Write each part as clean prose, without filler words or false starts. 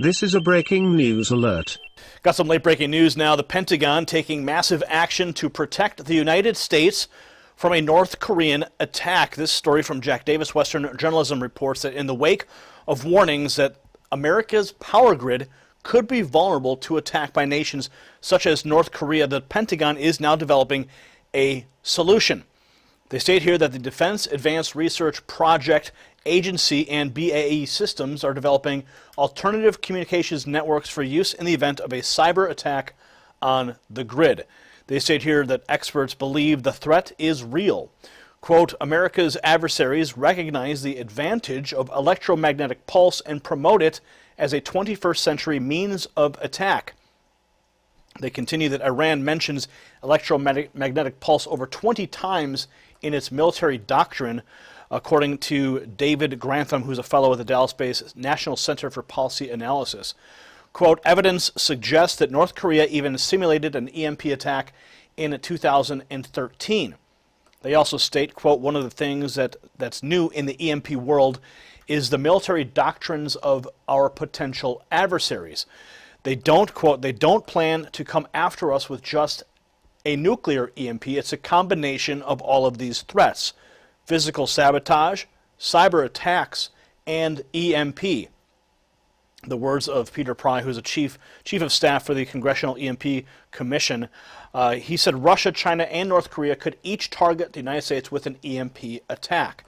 This is a breaking news alert. Got some late breaking news now. The Pentagon taking massive action to protect the United States from a North Korean attack. This story from Jack Davis Western Journalism reports that in the wake of warnings that America's power grid could be vulnerable to attack by nations such as North Korea, the Pentagon is now developing a solution. They state here that the Defense Advanced Research Project Agency and BAE Systems are developing alternative communications networks for use in the event of a cyber attack on the grid. They state here that experts believe the threat is real. Quote, America's adversaries recognize the advantage of electromagnetic pulse and promote it as a 21st century means of attack. They continue that Iran mentions electromagnetic pulse over 20 times in its military doctrine, according to David Grantham, who's a fellow at the Dallas-based National Center for Policy Analysis. Quote, evidence suggests that North Korea even simulated an EMP attack in 2013. They also state, quote, one of the things that's new in the EMP world is the military doctrines of our potential adversaries. They don't, quote, they don't plan to come after us with just a nuclear EMP. It's a combination of all of these threats: physical sabotage, cyber attacks, and EMP. The words of Peter Pry, who's a chief of staff for the Congressional EMP Commission. He said Russia, China, and North Korea could each target the United States with an EMP attack.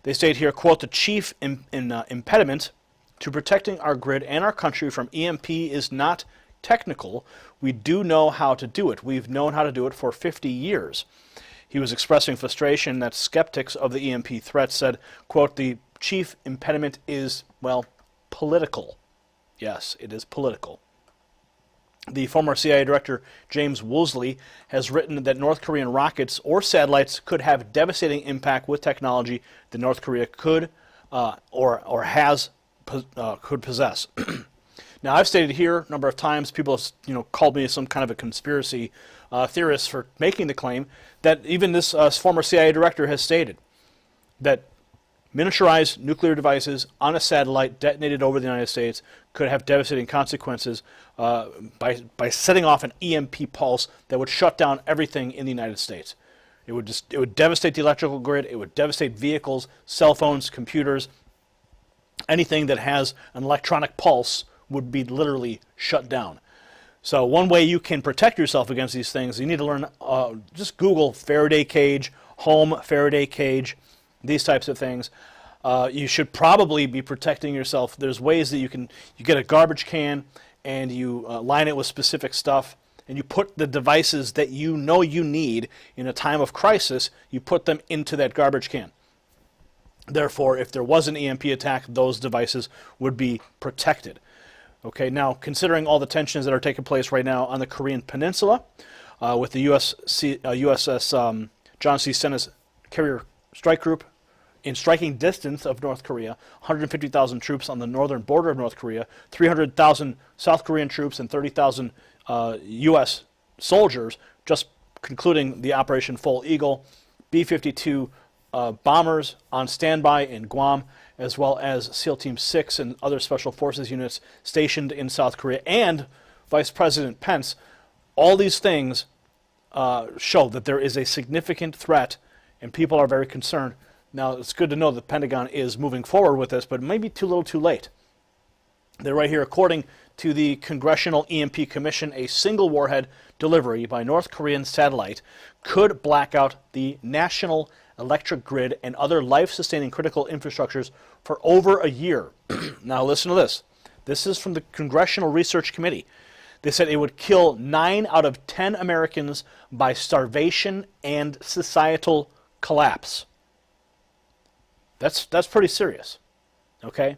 They state here, quote, the chief impediment to protecting our grid and our country from EMP is not technical. We do know how to do it. We've known how to do it for 50 years. He was expressing frustration that skeptics of the EMP threat said, quote, the chief impediment is, well, political. Yes, it is political. The former CIA director, James Woolsey, has written that North Korean rockets or satellites could have devastating impact with technology that North Korea could could possess. Now, I've stated here a number of times, people have called me some kind of a conspiracy theorist for making the claim that even this former CIA director has stated that miniaturized nuclear devices on a satellite detonated over the United States could have devastating consequences by setting off an EMP pulse that would shut down everything in the United States. It would devastate the electrical grid. It would devastate vehicles, cell phones, computers. Anything that has an electronic pulse would be literally shut down. So one way you can protect yourself against these things, you need to learn, just Google Faraday cage, home Faraday cage, these types of things. You should probably be protecting yourself. There's ways that you get a garbage can and you line it with specific stuff, and you put the devices that you know you need in a time of crisis, you put them into that garbage can. Therefore, if there was an EMP attack, those devices would be protected. Okay, now considering all the tensions that are taking place right now on the Korean Peninsula, with the USS John C. Stennis carrier strike group in striking distance of North Korea, 150,000 troops on the northern border of North Korea, 300,000 South Korean troops, and 30,000 U.S. soldiers, just concluding the Operation Full Eagle, B-52 bombers on standby in Guam, as well as SEAL Team 6 and other special forces units stationed in South Korea, and Vice President Pence. All these things show that there is a significant threat, and people are very concerned. Now, it's good to know the Pentagon is moving forward with this, but it may be too little too late. They're right here. According to the Congressional EMP Commission, a single warhead delivery by North Korean satellite could black out the national electric grid and other life-sustaining critical infrastructures for over a year. Now listen to this. This is from the Congressional Research Committee. They said it would kill 9 out of 10 Americans by starvation and societal collapse. That's pretty serious. Okay?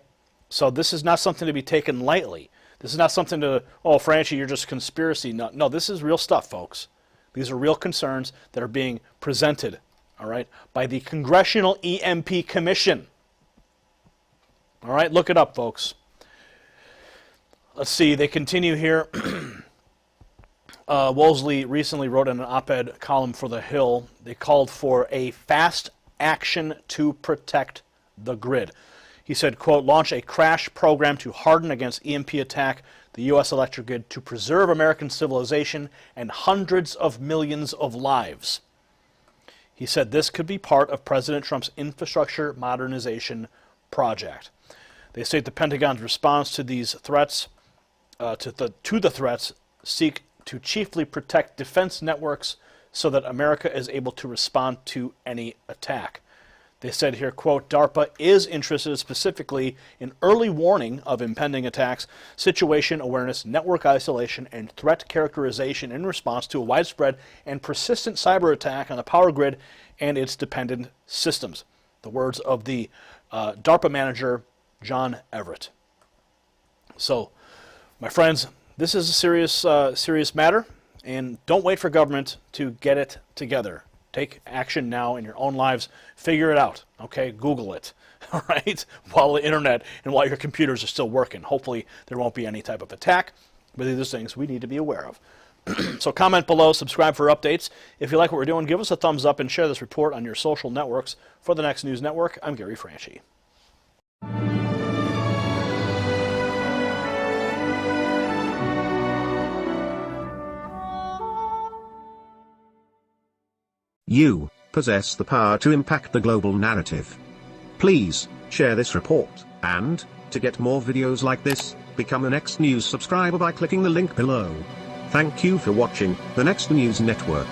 So this is not something to be taken lightly. This is not something to, oh, Franchi, you're just conspiracy. No, this is real stuff, folks. These are real concerns that are being presented, all right, by the Congressional EMP Commission. All right, look it up, folks. Let's see, they continue here. Woolsey recently wrote in an op-ed column for The Hill, they called for a fast action to protect the grid. He said, quote, launch a crash program to harden against EMP attack the U.S. electric grid to preserve American civilization and hundreds of millions of lives. He said this could be part of President Trump's infrastructure modernization project. They state the Pentagon's response to these threats, to the threats, seek to chiefly protect defense networks so that America is able to respond to any attack. They said here, quote, DARPA is interested specifically in early warning of impending attacks, situation awareness, network isolation, and threat characterization in response to a widespread and persistent cyber attack on the power grid and its dependent systems. The words of the DARPA manager, John Everett. So, my friends, this is a serious matter, and don't wait for government to get it together. Take action now in your own lives. Figure it out, okay? Google it, all right? While the internet and while your computers are still working. Hopefully there won't be any type of attack, but these are things we need to be aware of. So comment below, subscribe for updates. If you like what we're doing, give us a thumbs up and share this report on your social networks. For the Next News Network, I'm Gary Franchi. You possess the power to impact the global narrative. Please share this report, and to get more videos like this, become a Next News subscriber by clicking the link below. Thank you for watching the Next News Network.